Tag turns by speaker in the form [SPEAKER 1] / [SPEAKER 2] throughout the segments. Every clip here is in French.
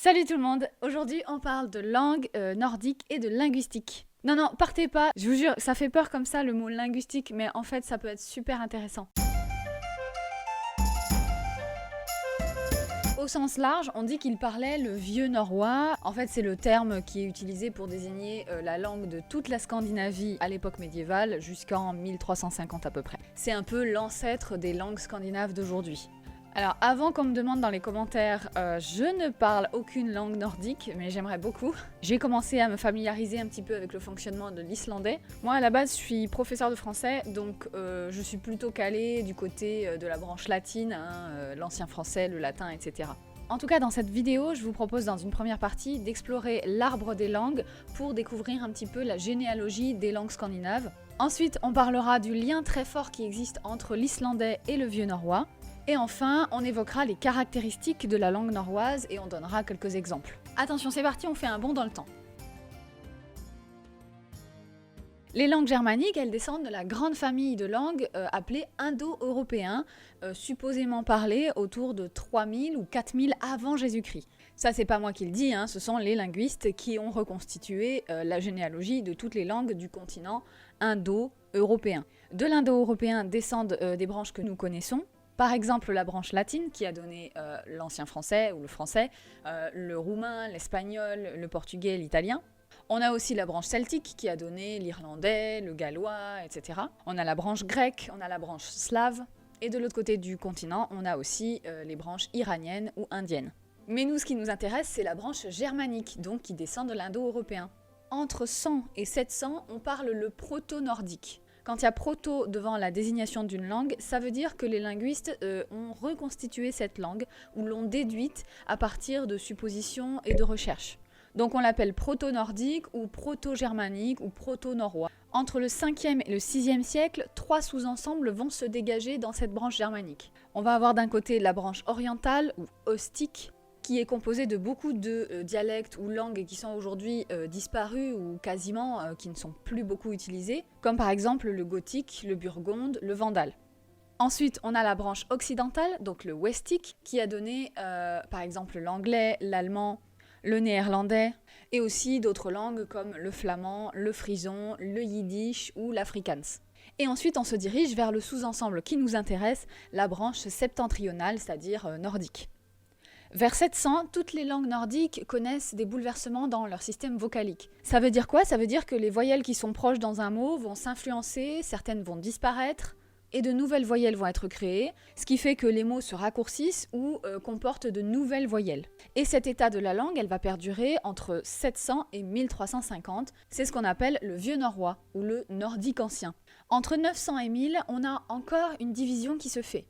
[SPEAKER 1] Salut tout le monde. Aujourd'hui on parle de langue nordique et de linguistique. Non, partez pas, je vous jure, ça fait peur comme ça le mot linguistique, mais en fait ça peut être super intéressant. Au sens large, on dit qu'il parlait le vieux norrois. En fait, c'est le terme qui est utilisé pour désigner la langue de toute la Scandinavie à l'époque médiévale, jusqu'en 1350 à peu près. C'est un peu l'ancêtre des langues scandinaves d'aujourd'hui. Alors, avant qu'on me demande dans les commentaires, je ne parle aucune langue nordique, mais j'aimerais beaucoup. J'ai commencé à me familiariser un petit peu avec le fonctionnement de l'islandais. Moi, à la base, je suis professeur de français, donc je suis plutôt calée du côté de la branche latine, l'ancien français, le latin, etc. En tout cas, dans cette vidéo, je vous propose dans une première partie d'explorer l'arbre des langues pour découvrir un petit peu la généalogie des langues scandinaves. Ensuite, on parlera du lien très fort qui existe entre l'islandais et le vieux norrois. Et enfin, on évoquera les caractéristiques de la langue norroise et on donnera quelques exemples. Attention, c'est parti, on fait un bond dans le temps. Les langues germaniques, elles descendent de la grande famille de langues appelées indo-européens, supposément parlées autour de 3000 ou 4000 avant Jésus-Christ. Ça, c'est pas moi qui le dis, ce sont les linguistes qui ont reconstitué la généalogie de toutes les langues du continent indo-européen. De l'indo-européen descendent des branches que nous connaissons. Par exemple, la branche latine qui a donné l'ancien français ou le français, le roumain, l'espagnol, le portugais, l'italien. On a aussi la branche celtique qui a donné l'irlandais, le gallois, etc. On a la branche grecque, on a la branche slave. Et de l'autre côté du continent, on a aussi les branches iraniennes ou indiennes. Mais nous, ce qui nous intéresse, c'est la branche germanique, donc qui descend de l'indo-européen. Entre 100 et 700, on parle le proto-nordique. Quand il y a proto devant la désignation d'une langue, ça veut dire que les linguistes ont reconstitué cette langue ou l'ont déduite à partir de suppositions et de recherches. Donc on l'appelle proto-nordique ou proto-germanique ou proto-norrois. Entre le 5e et le 6e siècle, 3 sous-ensembles vont se dégager dans cette branche germanique. On va avoir d'un côté la branche orientale ou ostique, qui est composé de beaucoup de dialectes ou langues qui sont aujourd'hui disparus ou quasiment qui ne sont plus beaucoup utilisés, comme par exemple le gothique, le burgonde, le vandale. Ensuite, on a la branche occidentale, donc le westique, qui a donné par exemple l'anglais, l'allemand, le néerlandais, et aussi d'autres langues comme le flamand, le frison, le yiddish ou l'afrikaans. Et ensuite, on se dirige vers le sous-ensemble qui nous intéresse, la branche septentrionale, c'est-à-dire nordique. Vers 700, toutes les langues nordiques connaissent des bouleversements dans leur système vocalique. Ça veut dire quoi? Ça veut dire que les voyelles qui sont proches dans un mot vont s'influencer, certaines vont disparaître, et de nouvelles voyelles vont être créées, ce qui fait que les mots se raccourcissent ou comportent de nouvelles voyelles. Et cet état de la langue, elle va perdurer entre 700 et 1350. C'est ce qu'on appelle le vieux norrois, ou le nordique ancien. Entre 900 et 1000, on a encore une division qui se fait.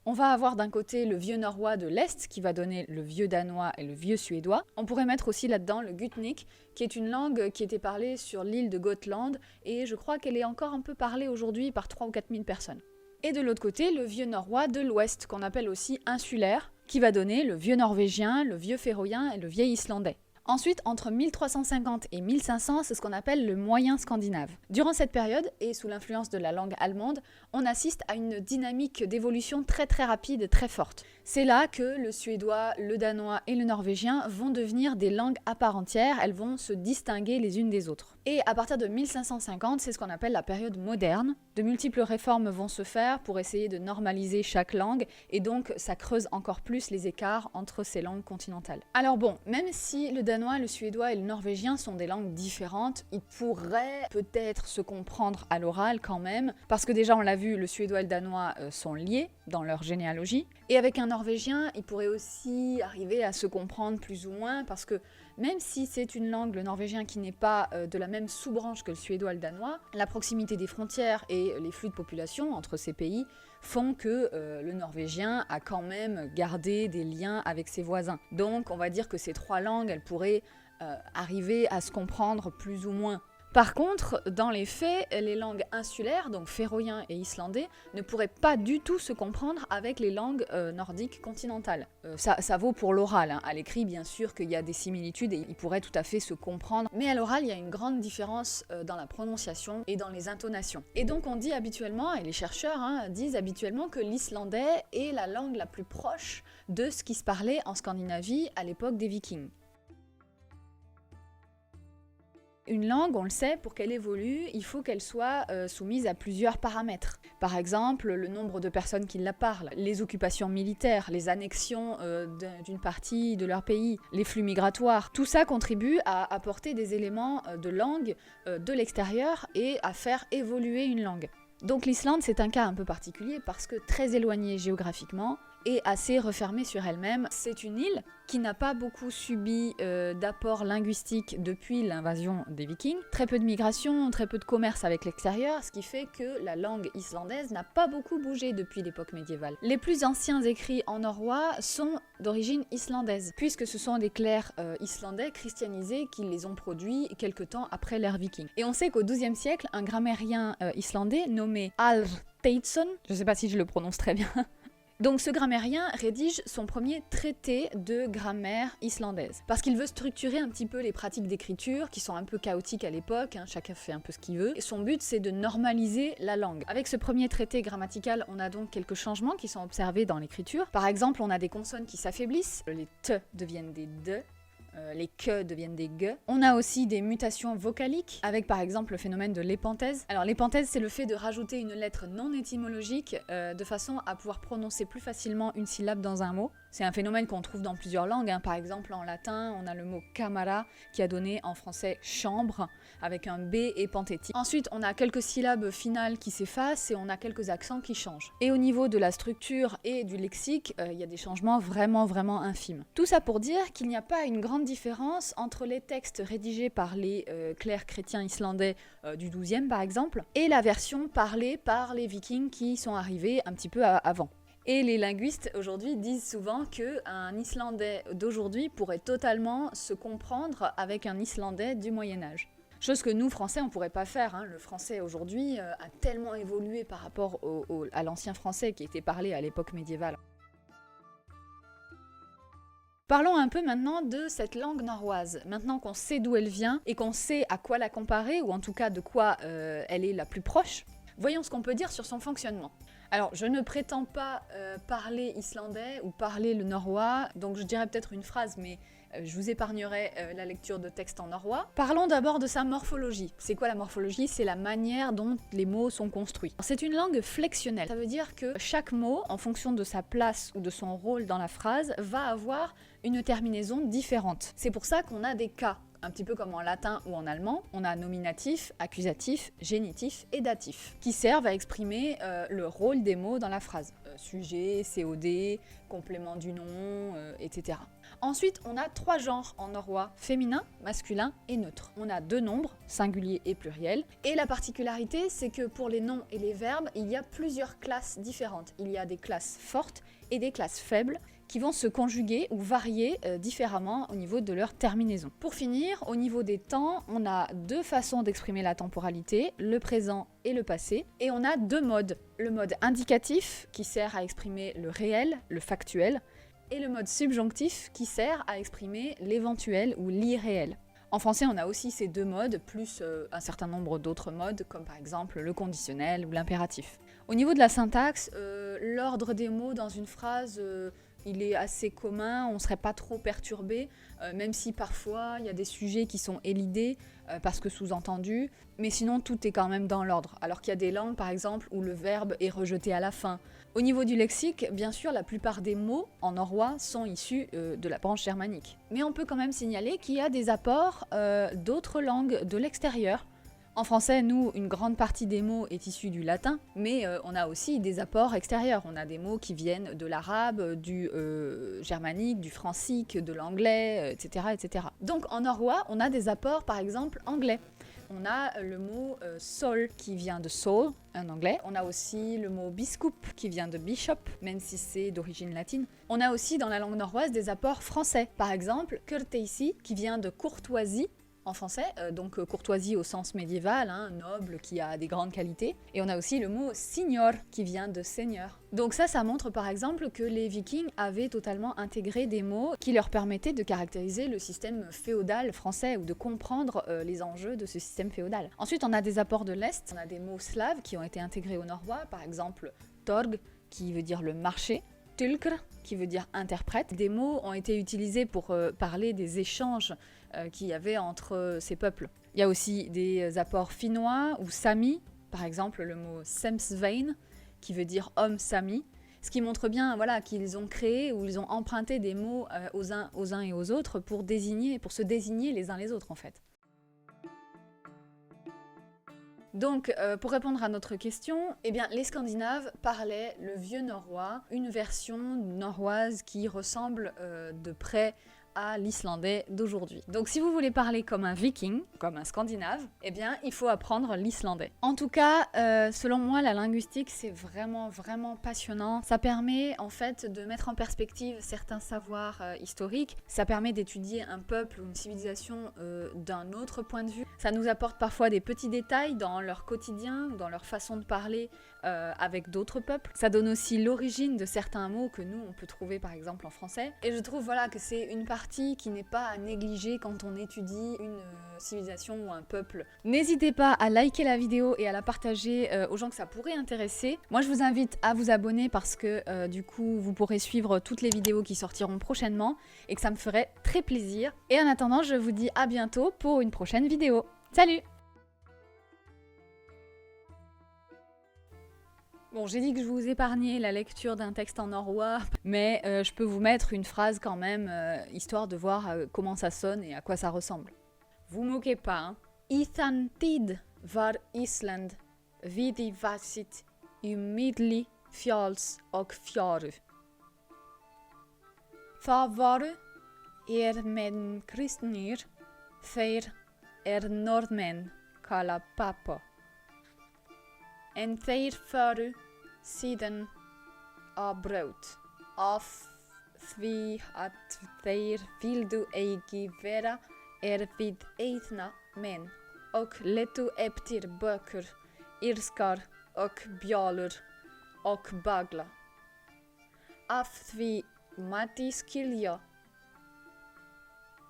[SPEAKER 1] On va avoir d'un côté le vieux norrois de l'Est qui va donner le vieux danois et le vieux suédois. On pourrait mettre aussi là-dedans le gutnick qui est une langue qui était parlée sur l'île de Gotland et je crois qu'elle est encore un peu parlée aujourd'hui par 3 ou 4 000 personnes. Et de l'autre côté, le vieux norrois de l'Ouest qu'on appelle aussi insulaire qui va donner le vieux norvégien, le vieux féroïen et le vieil islandais. Ensuite, entre 1350 et 1500, c'est ce qu'on appelle le moyen scandinave. Durant cette période, et sous l'influence de la langue allemande, on assiste à une dynamique d'évolution très rapide et très forte. C'est là que le suédois, le danois et le norvégien vont devenir des langues à part entière, elles vont se distinguer les unes des autres. Et à partir de 1550, c'est ce qu'on appelle la période moderne. De multiples réformes vont se faire pour essayer de normaliser chaque langue, et donc ça creuse encore plus les écarts entre ces langues continentales. Alors bon, même si le danois, le suédois et le norvégien sont des langues différentes, ils pourraient peut-être se comprendre à l'oral quand même, parce que déjà on l'a vu, le suédois et le danois sont liés dans leur généalogie, et avec un norvégien, ils pourraient aussi arriver à se comprendre plus ou moins, parce que même si c'est une langue, le norvégien, qui n'est pas de la même sous-branche que le suédois et le danois, la proximité des frontières et les flux de population entre ces pays font que le norvégien a quand même gardé des liens avec ses voisins. Donc on va dire que ces trois langues, elles pourraient arriver à se comprendre plus ou moins. Par contre, dans les faits, les langues insulaires, donc féroïen et islandais, ne pourraient pas du tout se comprendre avec les langues nordiques continentales. Ça vaut pour l'oral, hein. À l'écrit, bien sûr qu'il y a des similitudes et ils pourraient tout à fait se comprendre, mais à l'oral, il y a une grande différence dans la prononciation et dans les intonations. Et donc on dit habituellement, et les chercheurs disent habituellement que l'islandais est la langue la plus proche de ce qui se parlait en Scandinavie à l'époque des Vikings. Une langue, on le sait, pour qu'elle évolue, il faut qu'elle soit soumise à plusieurs paramètres. Par exemple, le nombre de personnes qui la parlent, les occupations militaires, les annexions d'une partie de leur pays, les flux migratoires. Tout ça contribue à apporter des éléments de langue de l'extérieur et à faire évoluer une langue. Donc l'Islande, c'est un cas un peu particulier parce que très éloignée géographiquement et assez refermée sur elle-même. C'est une île qui n'a pas beaucoup subi d'apports linguistiques depuis l'invasion des Vikings. Très peu de migration, très peu de commerce avec l'extérieur, ce qui fait que la langue islandaise n'a pas beaucoup bougé depuis l'époque médiévale. Les plus anciens écrits en norrois sont d'origine islandaise, puisque ce sont des clercs islandais christianisés qui les ont produits quelque temps après l'ère viking. Et on sait qu'au XIIe siècle, un grammairien islandais nommé Alr Teitsson, je ne sais pas si je le prononce très bien, donc ce grammairien rédige son premier traité de grammaire islandaise, parce qu'il veut structurer un petit peu les pratiques d'écriture, qui sont un peu chaotiques à l'époque, chacun fait un peu ce qu'il veut, et son but c'est de normaliser la langue. Avec ce premier traité grammatical, on a donc quelques changements qui sont observés dans l'écriture. Par exemple, on a des consonnes qui s'affaiblissent, les t deviennent des d, les que deviennent des g. On a aussi des mutations vocaliques, avec par exemple le phénomène de l'épenthèse. Alors l'épenthèse, c'est le fait de rajouter une lettre non étymologique de façon à pouvoir prononcer plus facilement une syllabe dans un mot. C'est un phénomène qu'on trouve dans plusieurs langues. Par exemple, en latin, on a le mot camara qui a donné en français chambre avec un B épanthétique. Ensuite, on a quelques syllabes finales qui s'effacent et on a quelques accents qui changent. Et au niveau de la structure et du lexique, il y a des changements vraiment infimes. Tout ça pour dire qu'il n'y a pas une grande différence entre les textes rédigés par les clercs chrétiens islandais du XIIe par exemple et la version parlée par les Vikings qui sont arrivés un petit peu avant. Et les linguistes aujourd'hui disent souvent qu'un Islandais d'aujourd'hui pourrait totalement se comprendre avec un Islandais du Moyen-Âge. Chose que nous, Français, on ne pourrait pas faire. Le français aujourd'hui a tellement évolué par rapport à l'ancien français qui était parlé à l'époque médiévale. Parlons un peu maintenant de cette langue norroise. Maintenant qu'on sait d'où elle vient et qu'on sait à quoi la comparer, ou en tout cas de quoi elle est la plus proche, voyons ce qu'on peut dire sur son fonctionnement. Alors, je ne prétends pas parler islandais ou parler le norrois, donc je dirais peut-être une phrase, mais je vous épargnerai la lecture de textes en norrois. Parlons d'abord de sa morphologie. C'est quoi la morphologie? C'est la manière dont les mots sont construits. C'est une langue flexionnelle. Ça veut dire que chaque mot, en fonction de sa place ou de son rôle dans la phrase, va avoir une terminaison différente. C'est pour ça qu'on a des cas. Un petit peu comme en latin ou en allemand, on a nominatif, accusatif, génitif et datif, qui servent à exprimer le rôle des mots dans la phrase. Sujet, COD, complément du nom, etc. Ensuite, on a 3 genres en norrois, féminin, masculin et neutre. On a 2 nombres, singulier et pluriel. Et la particularité, c'est que pour les noms et les verbes, il y a plusieurs classes différentes. Il y a des classes fortes et des classes faibles, qui vont se conjuguer ou varier différemment au niveau de leur terminaison. Pour finir, au niveau des temps, on a 2 façons d'exprimer la temporalité, le présent et le passé, et on a 2 modes. Le mode indicatif, qui sert à exprimer le réel, le factuel, et le mode subjonctif, qui sert à exprimer l'éventuel ou l'irréel. En français, on a aussi ces 2 modes, plus un certain nombre d'autres modes, comme par exemple le conditionnel ou l'impératif. Au niveau de la syntaxe, l'ordre des mots dans une phrase... il est assez commun, on ne serait pas trop perturbé, même si parfois il y a des sujets qui sont élidés parce que sous-entendus, mais sinon tout est quand même dans l'ordre, alors qu'il y a des langues par exemple où le verbe est rejeté à la fin. Au niveau du lexique, bien sûr, la plupart des mots en norrois sont issus de la branche germanique. Mais on peut quand même signaler qu'il y a des apports d'autres langues de l'extérieur. En français, nous, une grande partie des mots est issue du latin, mais on a aussi des apports extérieurs. On a des mots qui viennent de l'arabe, du germanique, du francique, de l'anglais, etc., etc. Donc en norrois, on a des apports, par exemple, anglais. On a le mot sol qui vient de soul, en anglais. On a aussi le mot biskup qui vient de bishop, même si c'est d'origine latine. On a aussi dans la langue norroise des apports français. Par exemple, courtesy qui vient de courtoisie, en français, donc courtoisie au sens médiéval, hein, noble, qui a des grandes qualités. Et on a aussi le mot signor, qui vient de seigneur. Donc ça montre par exemple que les Vikings avaient totalement intégré des mots qui leur permettaient de caractériser le système féodal français ou de comprendre les enjeux de ce système féodal. Ensuite, on a des apports de l'Est, on a des mots slaves qui ont été intégrés au norrois, par exemple torg, qui veut dire le marché, tulkr, qui veut dire interprète. Des mots ont été utilisés pour parler des échanges qu'il y avait entre ces peuples. Il y a aussi des apports finnois ou sami, par exemple le mot semsvein, qui veut dire homme sami, ce qui montre bien voilà, qu'ils ont créé ou ils ont emprunté des mots aux uns et aux autres pour se désigner les uns les autres en fait. Donc, pour répondre à notre question, eh bien, les Scandinaves parlaient le vieux norrois, une version norroise qui ressemble de près à l'islandais d'aujourd'hui. Donc si vous voulez parler comme un viking, comme un scandinave, eh bien il faut apprendre l'islandais. En tout cas, selon moi, la linguistique c'est vraiment passionnant. Ça permet en fait de mettre en perspective certains savoirs historiques. Ça permet d'étudier un peuple ou une civilisation d'un autre point de vue. Ça nous apporte parfois des petits détails dans leur quotidien, dans leur façon de parler avec d'autres peuples. Ça donne aussi l'origine de certains mots que nous on peut trouver par exemple en français. Et je trouve voilà que c'est une partie qui n'est pas à négliger quand on étudie une civilisation ou un peuple. N'hésitez pas à liker la vidéo et à la partager aux gens que ça pourrait intéresser. Moi je vous invite à vous abonner parce que du coup vous pourrez suivre toutes les vidéos qui sortiront prochainement et que ça me ferait très plaisir. Et en attendant, je vous dis à bientôt pour une prochaine vidéo. Salut! Bon, j'ai dit que je vous épargnais la lecture d'un texte en norrois, mais je peux vous mettre une phrase quand même, histoire de voir comment ça sonne et à quoi ça ressemble. Vous moquez pas, hein. Ithan tid var Island vidi vasit milli fjalls och fjaru. Það varu menn kristnir, þeir norðmenn kalla pappa. En þeir faru síðan á braut af því að þeir vildu ekki vera við eithna menn og letu eftir bökur, írskar og bjálur og bagla. Af því mætti skilja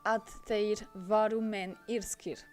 [SPEAKER 1] að þeir varu menn írskir.